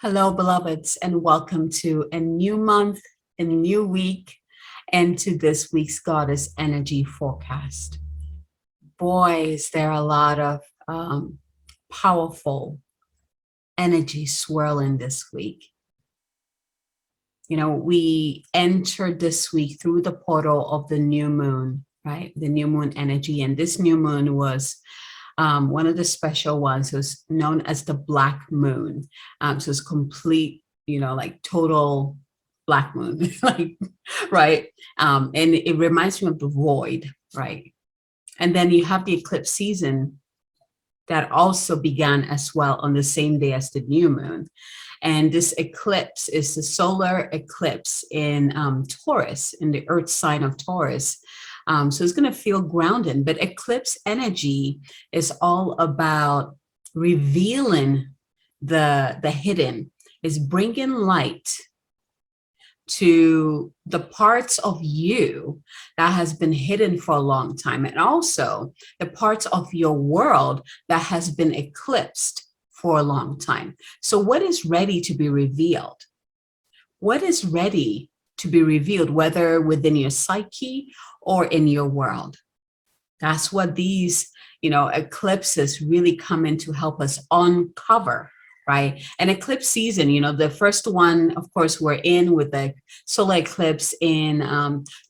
Hello, beloveds, and welcome to a new month, a new week, and to this week's Goddess Energy Forecast. Boy, is there a lot of powerful energy swirling this week. You know, we entered this week through the portal of the new moon, right? The new moon energy. And this new moon was one of the special ones. It was known as the Black Moon. So it's complete, like total Black Moon, like, right? And it reminds me of the void, right? And then you have the eclipse season that also began as well on the same day as the new moon. And this eclipse is the solar eclipse in Taurus, in the earth sign of Taurus. So it's going to feel grounded, but eclipse energy is all about revealing the hidden, is bringing light to the parts of you that has been hidden for a long time, and also the parts of your world that has been eclipsed for a long time. So what is ready to be revealed? What is ready to be revealed, whether within your psyche or in your world? That's what these, eclipses really come in to help us uncover, right? And eclipse season, the first one, of course, we're in with the solar eclipse in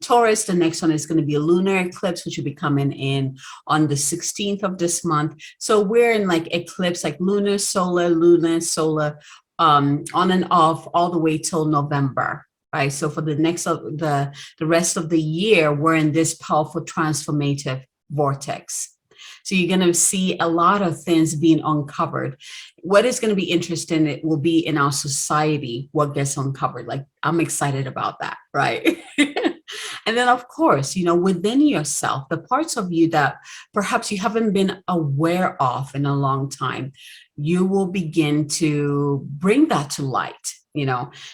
Taurus. The next one is going to be a lunar eclipse, which will be coming in on the 16th of this month. So we're in like eclipse, like lunar, solar, on and off all the way till November. Right. So for the next of the rest of the year, we're in this powerful transformative vortex. So you're going to see a lot of things being uncovered. What is going to be interesting, it will be in our society, what gets uncovered. Like, I'm excited about that, right? And then, of course, within yourself, the parts of you that perhaps you haven't been aware of in a long time, you will begin to bring that to light.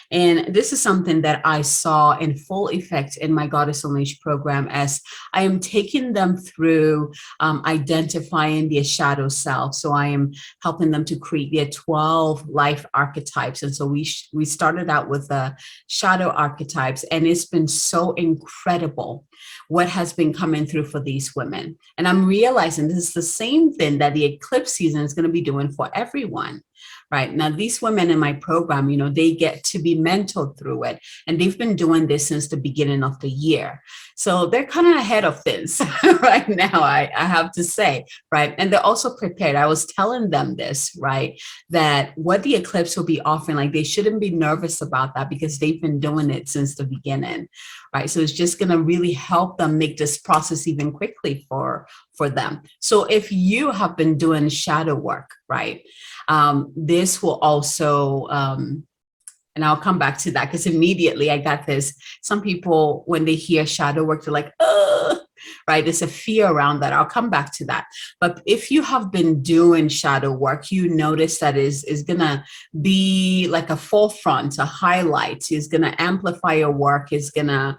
And this is something that I saw in full effect in my Goddess Unleashed program, as I am taking them through identifying their shadow self. So I am helping them to create their 12 life archetypes. And so we started out with the shadow archetypes, and it's been so incredible what has been coming through for these women. And I'm realizing this is the same thing that the eclipse season is going to be doing for everyone. Right now, these women in my program, they get to be mentored through it. And they've been doing this since the beginning of the year. So they're kind of ahead of things right now, I have to say, right? And they're also prepared. I was telling them this, right? That what the eclipse will be offering, like they shouldn't be nervous about that because they've been doing it since the beginning, right? So it's just going to really help them make this process even quickly for them. So if you have been doing shadow work, right? This will also, and I'll come back to that because immediately I got this. Some people, when they hear shadow work, they're like, right? There's a fear around that. I'll come back to that. But if you have been doing shadow work, you notice that is going to be like a forefront, a highlight, is going to amplify your work, is going to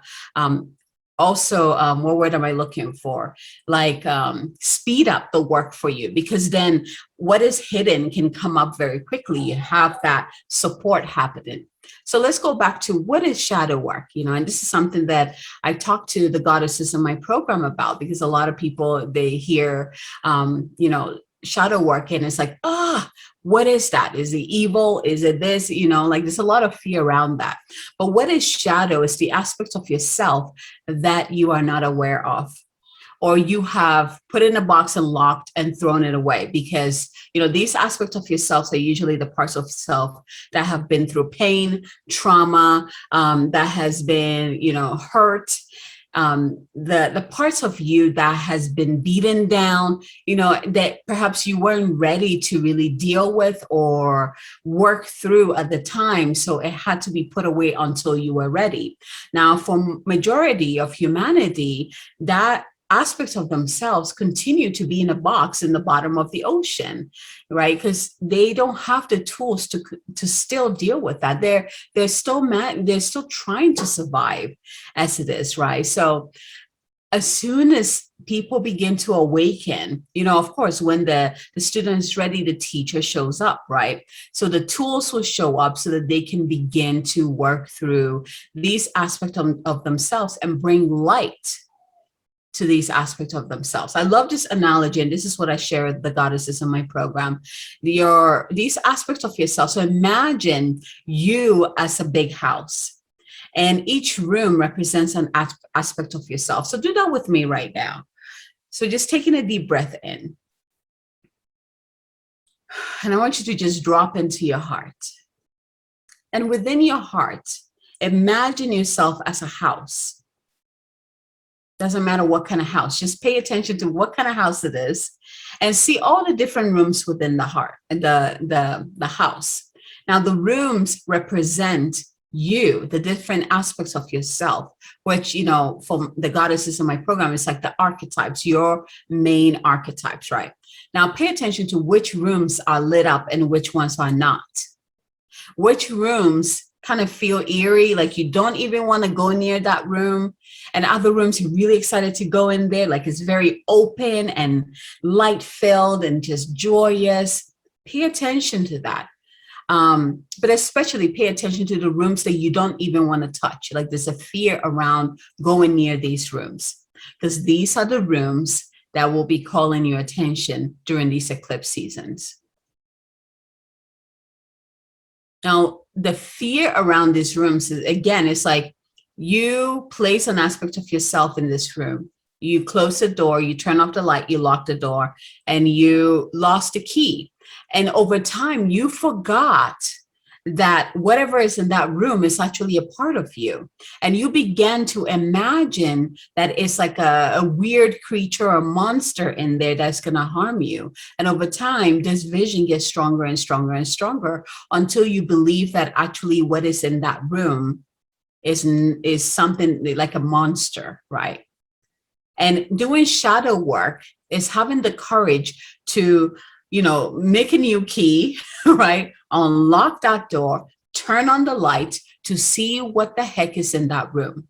also, what word am I looking for? Like speed up the work for you, because then what is hidden can come up very quickly. You have that support happening. So let's go back to what is shadow work, and this is something that I talk to the goddesses in my program about, because a lot of people, they hear, shadow work and it's like, what is that? Is it evil? Is it this? Like there's a lot of fear around that. But what is shadow is the aspects of yourself that you are not aware of, or you have put in a box and locked and thrown it away, because these aspects of yourself are usually the parts of self that have been through pain, trauma, that has been hurt, the parts of you that has been beaten down, that perhaps you weren't ready to really deal with or work through at the time. So it had to be put away until you were ready. Now, for majority of humanity, that aspects of themselves continue to be in a box in the bottom of the ocean, right? Because they don't have the tools to still deal with that. They're still trying to survive as it is, right? So as soon as people begin to awaken, of course, when the student is ready, the teacher shows up, right? So the tools will show up so that they can begin to work through these aspects of themselves and bring light to these aspects of themselves. I love this analogy, and this is what I share with the goddesses in my program. These aspects of yourself. So imagine you as a big house, and each room represents an aspect of yourself. So do that with me right now. So just taking a deep breath in. And I want you to just drop into your heart. And within your heart, imagine yourself as a house. Doesn't matter what kind of house. Just pay attention to what kind of house it is and see all the different rooms within the heart and the house. Now, the rooms represent you, the different aspects of yourself, which, from the goddesses in my program, it's like the archetypes, your main archetypes, right? Now, pay attention to which rooms are lit up and which ones are not. Which rooms kind of feel eerie, like you don't even want to go near that room, and other rooms you're really excited to go in there, like it's very open and light filled and just joyous. Pay attention to that. But especially pay attention to the rooms that you don't even want to touch. Like there's a fear around going near these rooms, because these are the rooms that will be calling your attention during these eclipse seasons. Now, the fear around these rooms is, again, it's like you place an aspect of yourself in this room. You close the door, you turn off the light, you lock the door, and you lost the key. And over time, you forgot that whatever is in that room is actually a part of you. And you began to imagine that it's like a weird creature or monster in there that's going to harm you. And over time, this vision gets stronger and stronger and stronger until you believe that actually what is in that room is something like a monster, right? And doing shadow work is having the courage to, make a new key, right? Unlock that door, turn on the light to see what the heck is in that room,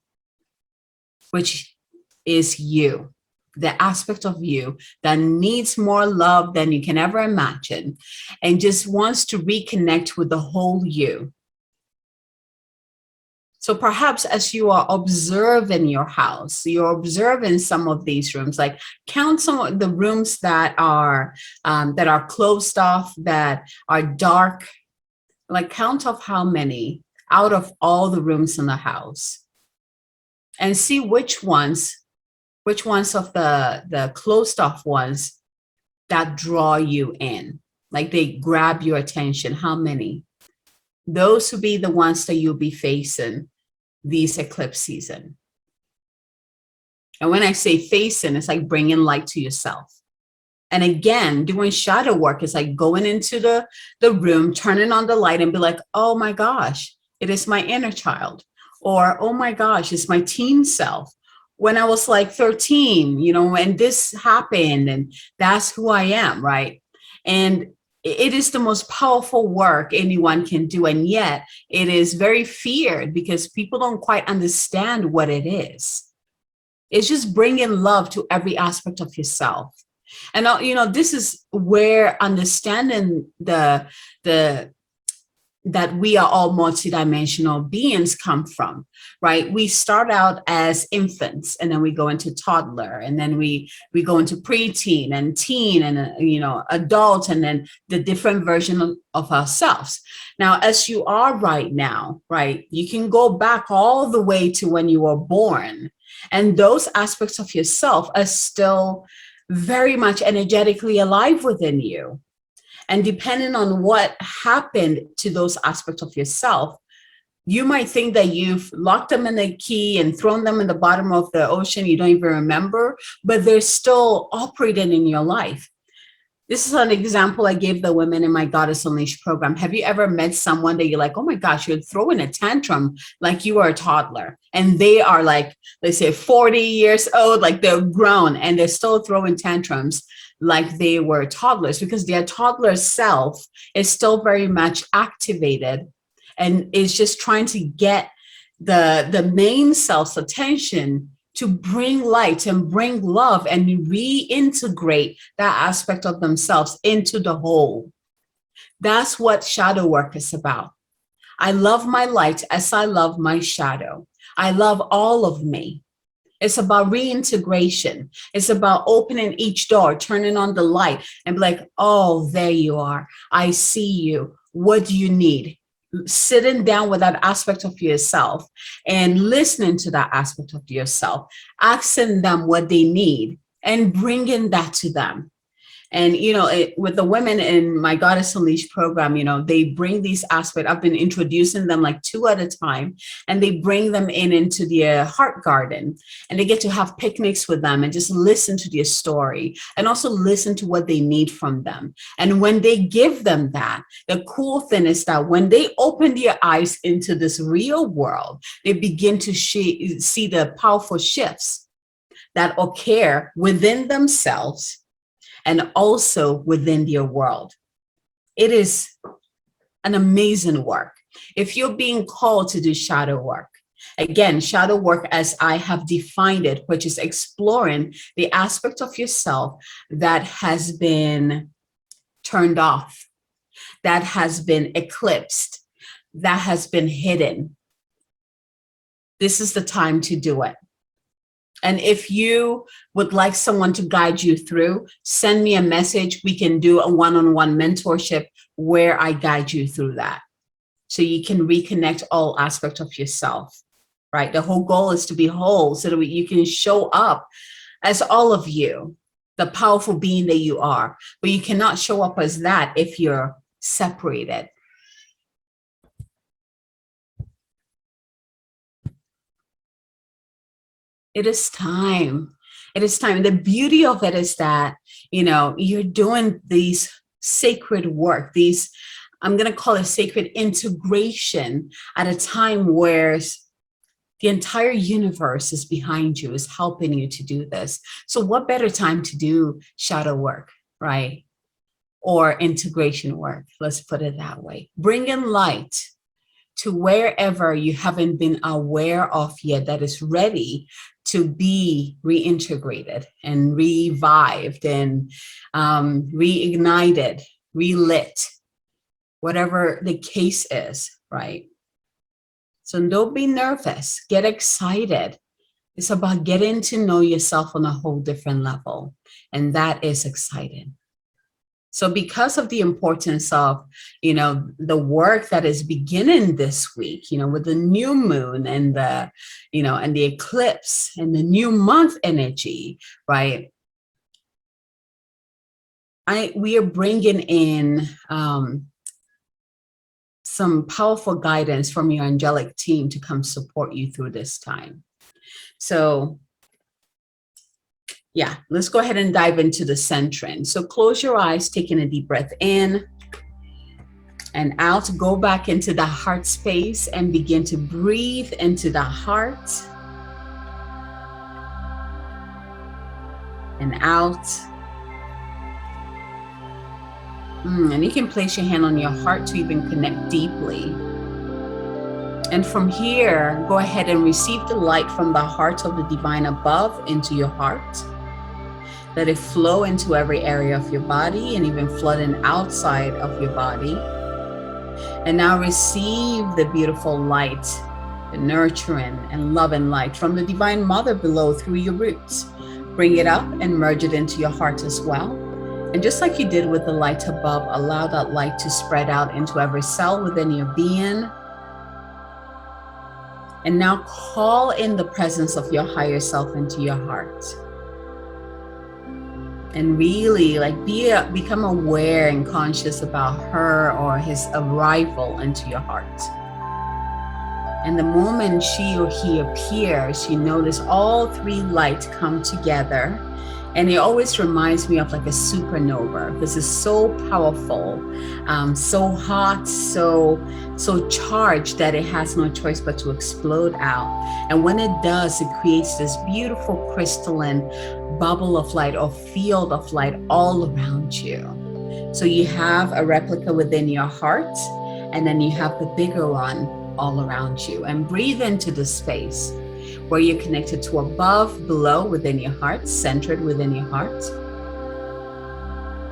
which is you, the aspect of you that needs more love than you can ever imagine and just wants to reconnect with the whole you. So perhaps as you are observing your house, you're observing some of these rooms, like count some of the rooms that are closed off, that are dark, like count off how many out of all the rooms in the house, and see which ones of the closed off ones that draw you in, like they grab your attention. How many? Those will be the ones that you'll be facing these eclipse season. And when I say facing, it's like bringing light to yourself. And again, doing shadow work is like going into the room, turning on the light and be like, oh my gosh, it is my inner child. Or, oh my gosh, it's my teen self. When I was like 13, and this happened, and that's who I am, right? And it is the most powerful work anyone can do. And yet it is very feared because people don't quite understand what it is. It's just bringing love to every aspect of yourself. And, this is where understanding that we are all multidimensional beings come from, right? We start out as infants, and then we go into toddler, and then we go into preteen and teen and, adult, and then the different version of ourselves. Now, as you are right now, right, you can go back all the way to when you were born, and those aspects of yourself are still very much energetically alive within you. And depending on what happened to those aspects of yourself, you might think that you've locked them in a key and thrown them in the bottom of the ocean. You don't even remember, but they're still operating in your life. This is an example I gave the women in my Goddess Unleashed program. Have you ever met someone that you're like, oh my gosh, you're throwing a tantrum like you are a toddler, and they are like, let's say 40 years old, like they're grown and they're still throwing tantrums like they were toddlers, because their toddler self is still very much activated and is just trying to get the main self's attention to bring light and bring love and reintegrate that aspect of themselves into the whole. That's what shadow work is about. I love my light as I love my shadow. I love all of me. It's about reintegration. It's about opening each door, turning on the light and be like, oh, there you are. I see you. What do you need? Sitting down with that aspect of yourself and listening to that aspect of yourself, asking them what they need and bringing that to them. And, with the women in my Goddess Unleashed program, they bring these aspects. I've been introducing them like 2 at a time, and they bring them into their heart garden, and they get to have picnics with them and just listen to their story and also listen to what they need from them. And when they give them that, the cool thing is that when they open their eyes into this real world, they begin to see the powerful shifts that occur within themselves and also within their world. It is an amazing work. If you're being called to do shadow work, again, shadow work as I have defined it, which is exploring the aspect of yourself that has been turned off, that has been eclipsed, that has been hidden. This is the time to do it. And if you would like someone to guide you through, send me a message. We can do a one-on-one mentorship where I guide you through that. So you can reconnect all aspects of yourself, right? The whole goal is to be whole so that you can show up as all of you, the powerful being that you are. But you cannot show up as that if you're separated. It is time. It is time. The beauty of it is that, you're doing these sacred work, I'm going to call it sacred integration at a time where the entire universe is behind you, is helping you to do this. So what better time to do shadow work, right? Or integration work, let's put it that way. Bringing light to wherever you haven't been aware of yet, that is ready to be reintegrated and revived and reignited, relit, whatever the case is, right? So don't be nervous, get excited. It's about getting to know yourself on a whole different level, and that is exciting. So because of the importance of, the work that is beginning this week, with the new moon and the, and the eclipse and the new month energy, right? We are bringing in some powerful guidance from your angelic team to come support you through this time. So yeah, let's go ahead and dive into the centering. So close your eyes, taking a deep breath in and out. Go back into the heart space and begin to breathe into the heart and out. And you can place your hand on your heart to even connect deeply. And from here, go ahead and receive the light from the heart of the divine above into your heart. Let it flow into every area of your body and even flooding outside of your body. And now receive the beautiful light, the nurturing and loving light from the divine mother below through your roots. Bring it up and merge it into your heart as well. And just like you did with the light above, allow that light to spread out into every cell within your being. And now call in the presence of your higher self into your heart. And really become aware and conscious about her or his arrival into your heart. And the moment she or he appears, you notice all 3 lights come together. And it always reminds me of like a supernova. This is so powerful, so hot, so charged that it has no choice but to explode out. And when it does, it creates this beautiful crystalline bubble of light or field of light all around you. So you have a replica within your heart, and then you have the bigger one all around you. And breathe into the space. where you're connected to above, below, within your heart, centered within your heart.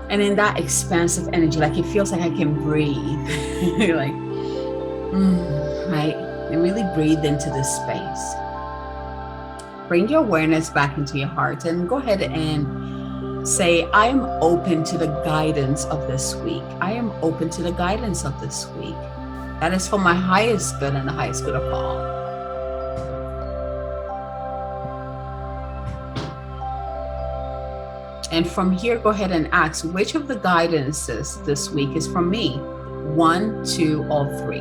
And in that expansive energy, like it feels like I can breathe, like, right? And really breathe into this space. Bring your awareness back into your heart and go ahead and say, I am open to the guidance of this week. I am open to the guidance of this week. That is for my highest good and the highest good of all. And from here, go ahead and ask, which of the guidances this week is from me? 1, 2, or 3?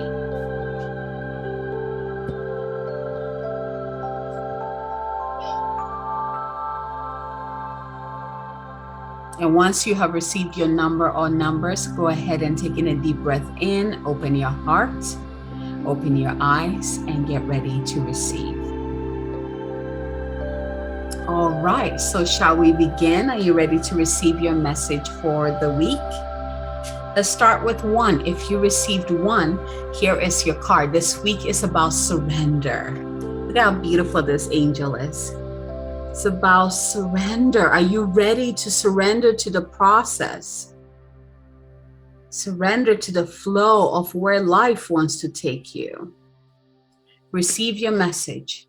And once you have received your number or numbers, go ahead and take in a deep breath in, open your heart, open your eyes, and get ready to receive. All right, so shall we begin? Are you ready to receive your message for the week? Let's start with 1. If you received 1, here is your card. This week is about surrender. Look how beautiful this angel is. It's about surrender. Are you ready to surrender to the process? Surrender to the flow of where life wants to take you. Receive your message.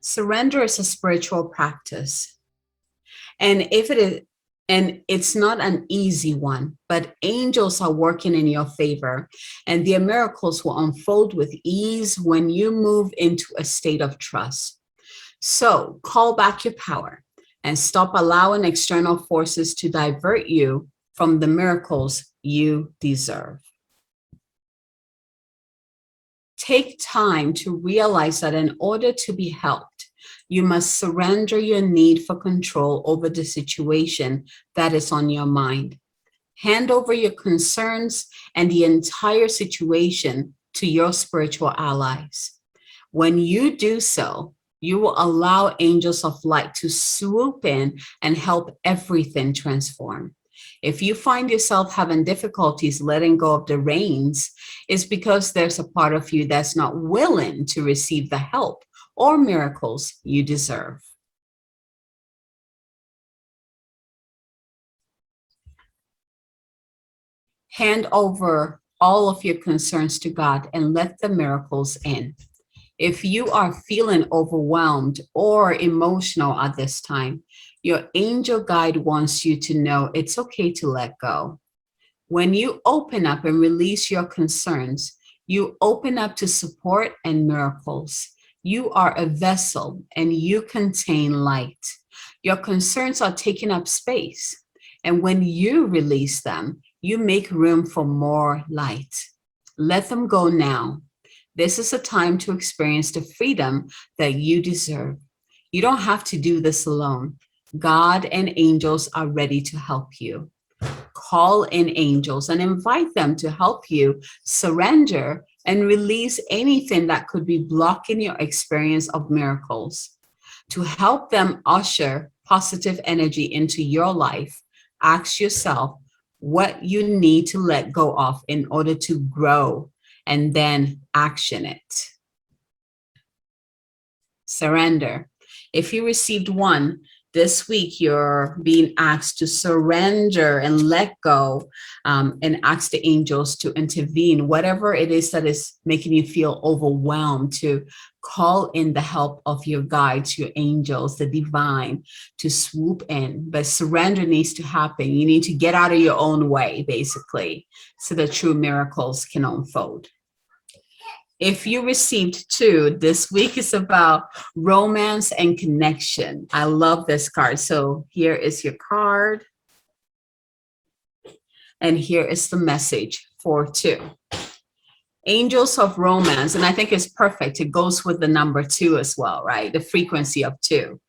Surrender is a spiritual practice. And it's not an easy one, but angels are working in your favor, and their miracles will unfold with ease when you move into a state of trust. So call back your power and stop allowing external forces to divert you from the miracles you deserve. Take time to realize that in order to be helped, you must surrender your need for control over the situation that is on your mind. Hand over your concerns and the entire situation to your spiritual allies. When you do so, you will allow angels of light to swoop in and help everything transform. If you find yourself having difficulties letting go of the reins, it's because there's a part of you that's not willing to receive the help or miracles you deserve. Hand over all of your concerns to God and let the miracles in. If you are feeling overwhelmed or emotional at this time, your angel guide wants you to know it's okay to let go. When you open up and release your concerns, you open up to support and miracles. You are a vessel and you contain light. Your concerns are taking up space. And when you release them, you make room for more light. Let them go now. This is a time to experience the freedom that you deserve. You don't have to do this alone. God and angels are ready to help you. Call in angels and invite them to help you surrender and release anything that could be blocking your experience of miracles. To help them usher positive energy into your life, ask yourself what you need to let go of in order to grow, and then action it. Surrender. If you received 1, this week you're being asked to surrender and let go, and ask the angels to intervene. Whatever it is that is making you feel overwhelmed, to call in the help of your guides, your angels, the divine, to swoop in. But surrender needs to happen. You need to get out of your own way, basically, so that true miracles can unfold. If you received 2, this week is about romance and connection. I love this card. So here is your card. And here is the message for 2. Angels of romance. And I think it's perfect. It goes with the number 2 as well, right? The frequency of 2.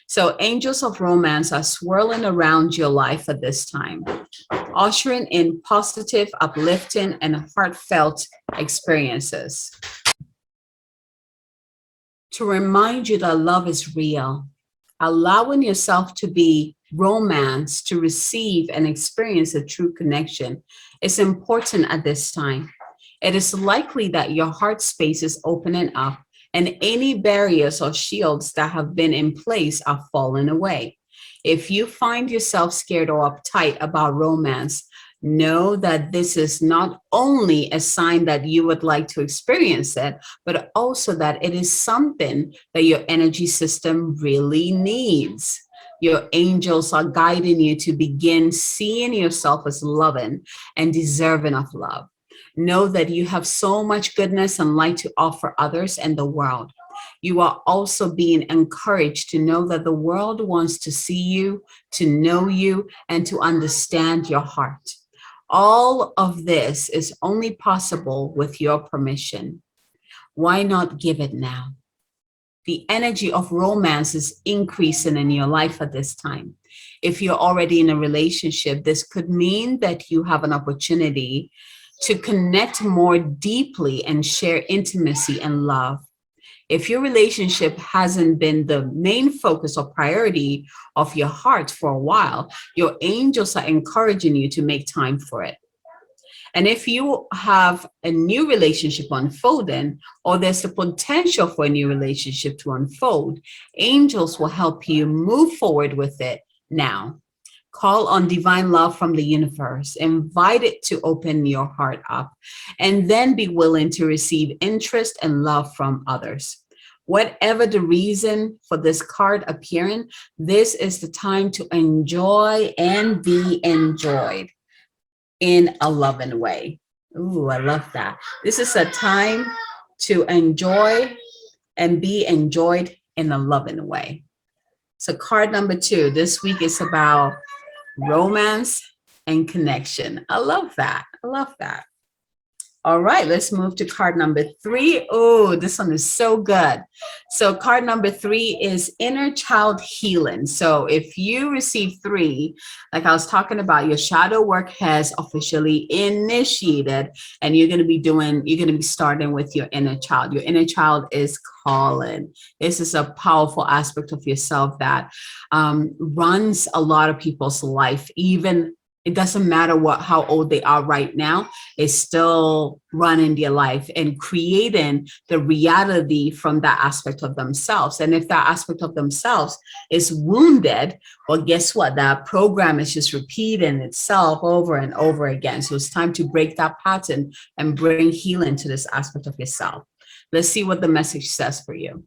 So angels of romance are swirling around your life at this time, ushering in positive, uplifting, and heartfelt experiences. To remind you that love is real, allowing yourself to be romanced, to receive and experience a true connection is important at this time. It is likely that your heart space is opening up and any barriers or shields that have been in place are falling away. If you find yourself scared or uptight about romance, know that this is not only a sign that you would like to experience it, but also that it is something that your energy system really needs. Your angels are guiding you to begin seeing yourself as loving and deserving of love. Know that you have so much goodness and light to offer others and the world. You are also being encouraged to know that the world wants to see you, to know you, and to understand your heart. All of this is only possible with your permission. Why not give it now? The energy of romance is increasing in your life at this time. If you're already in a relationship, this could mean that you have an opportunity to connect more deeply and share intimacy and love. If your relationship hasn't been the main focus or priority of your heart for a while, your angels are encouraging you to make time for it. And if you have a new relationship unfolding, or there's the potential for a new relationship to unfold, angels will help you move forward with it now. Call on divine love from the universe, invite it to open your heart up, and then be willing to receive interest and love from others. Whatever the reason for this card appearing, this is the time to enjoy and be enjoyed in a loving way. Ooh, I love that. This is a time to enjoy and be enjoyed in a loving way. So card number 2 this week is about romance and connection. I love that. I love that. All right, let's move to card number 3. Oh, this one is so good. So card number 3 is inner child healing. So if you receive 3, like I was talking about, your shadow work has officially initiated, and you're going to be starting with your inner child. Your inner child is calling. This is a powerful aspect of yourself that runs a lot of people's life. Even it doesn't matter how old they are right now, it's still running their life and creating the reality from that aspect of themselves. And if that aspect of themselves is wounded, well, guess what? That program is just repeating itself over and over again. So it's time to break that pattern and bring healing to this aspect of yourself. Let's see what the message says for you.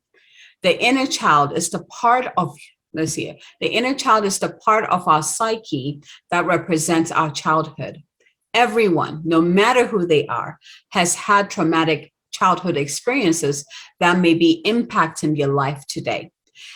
The inner child is the part of Let's see it. The inner child is the part of our psyche that represents our childhood. Everyone, no matter who they are, has had traumatic childhood experiences that may be impacting your life today.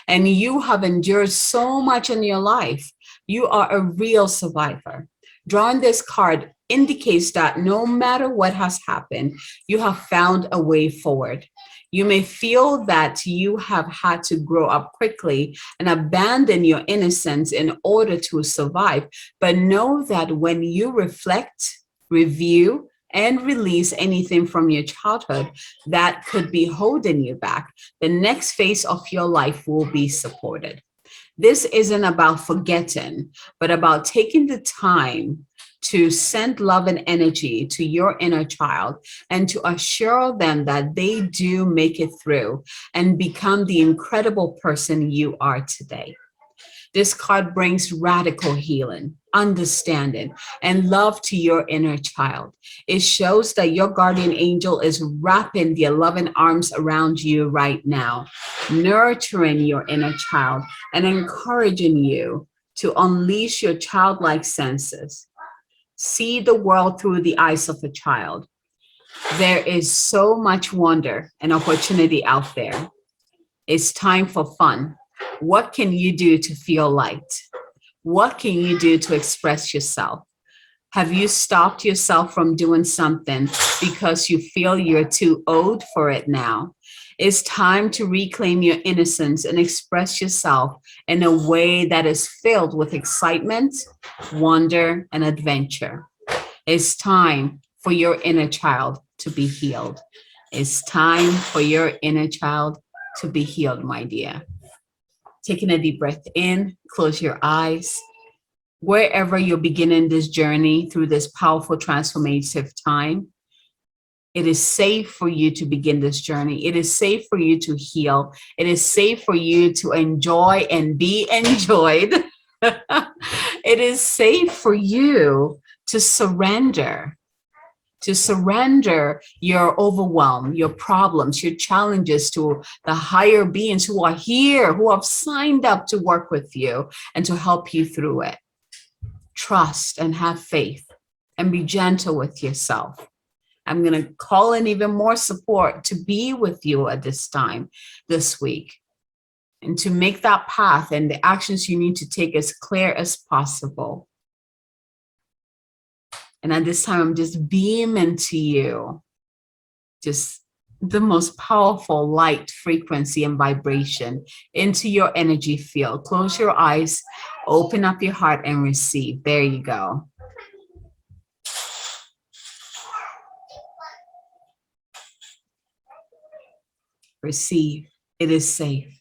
And you have endured so much in your life. You are a real survivor. Drawing this card indicates that no matter what has happened, you have found a way forward. You may feel that you have had to grow up quickly and abandon your innocence in order to survive, but know that when you reflect, review, and release anything from your childhood that could be holding you back, the next phase of your life will be supported. This isn't about forgetting, but about taking the time to send love and energy to your inner child and to assure them that they do make it through and become the incredible person you are today. This card brings radical healing, understanding, and love to your inner child. It shows that your guardian angel is wrapping their loving arms around you right now, nurturing your inner child and encouraging you to unleash your childlike senses. See the world through the eyes of a child. There is so much wonder and opportunity out there. It's time for fun. What can you do to feel light? What can you do to express yourself? Have you stopped yourself from doing something because you feel you're too old for it now? It's time to reclaim your innocence and express yourself in a way that is filled with excitement, wonder, and adventure. It's time for your inner child to be healed. It's time for your inner child to be healed, my dear. Taking a deep breath in, close your eyes. Wherever you're beginning this journey through this powerful transformative time, It is safe for you to begin this journey. It is safe for you to heal. It is safe for you to enjoy and be enjoyed. It is safe for you to surrender your overwhelm, your problems, your challenges to the higher beings who are here, who have signed up to work with you and to help you through it. Trust and have faith and be gentle with yourself. I'm going to call in even more support to be with you at this time this week and to make that path and the actions you need to take as clear as possible. And at this time, I'm just beaming to you just the most powerful light frequency and vibration into your energy field. Close your eyes, open up your heart and receive. There you go. Receive. It is safe.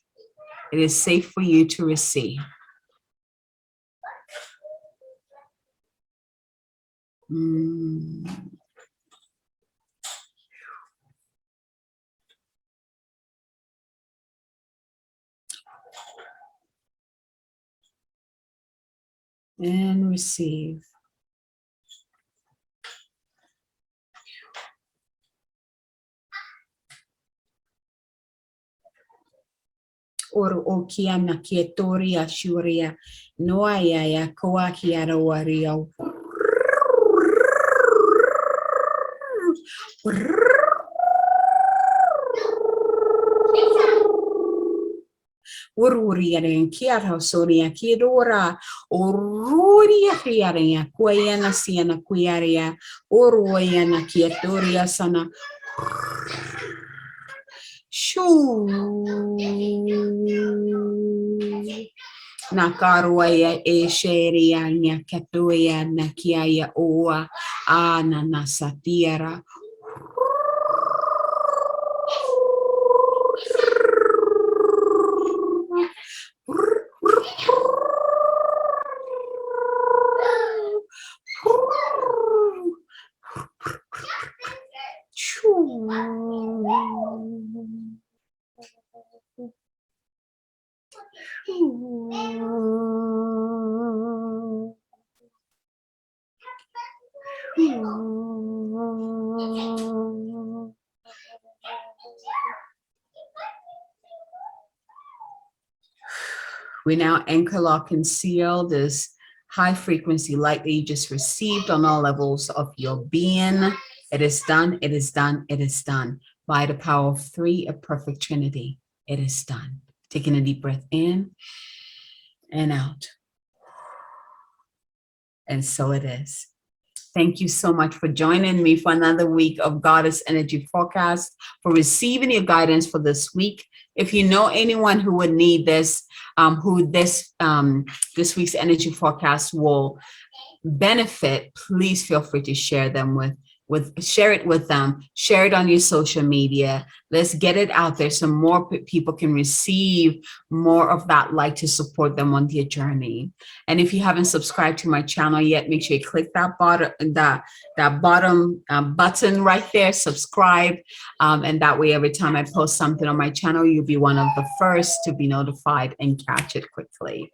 It is safe for you to receive. And receive. Oro okia na kietoria shuria noaya ya koakia roaria. Ururia kiara soria kidora ururia kiara koyana siana kuyaria uruya na kietoria sana. Shoo. Nakaruaya esheria nyakatuya nakiaya oa anana satira. We now anchor, lock, and seal this high frequency light that you just received on all levels of your being. It is done. It is done. It is done. By the power of three, a perfect trinity. It is done. Taking a deep breath in and out. And so it is. Thank you so much for joining me for another week of Goddess Energy Forecast, for receiving your guidance for this week. If you know anyone who would need this, this week's energy forecast will benefit, please feel free to share them share it with them, share it on your social media. Let's get it out there so more people can receive more of that light to support them on their journey. And if you haven't subscribed to my channel yet, make sure you click that bottom button right there, subscribe. And that way, every time I post something on my channel, you'll be one of the first to be notified and catch it quickly.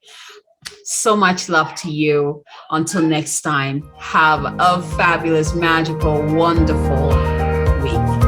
So much love to you. Until next time, have a fabulous, magical, wonderful week.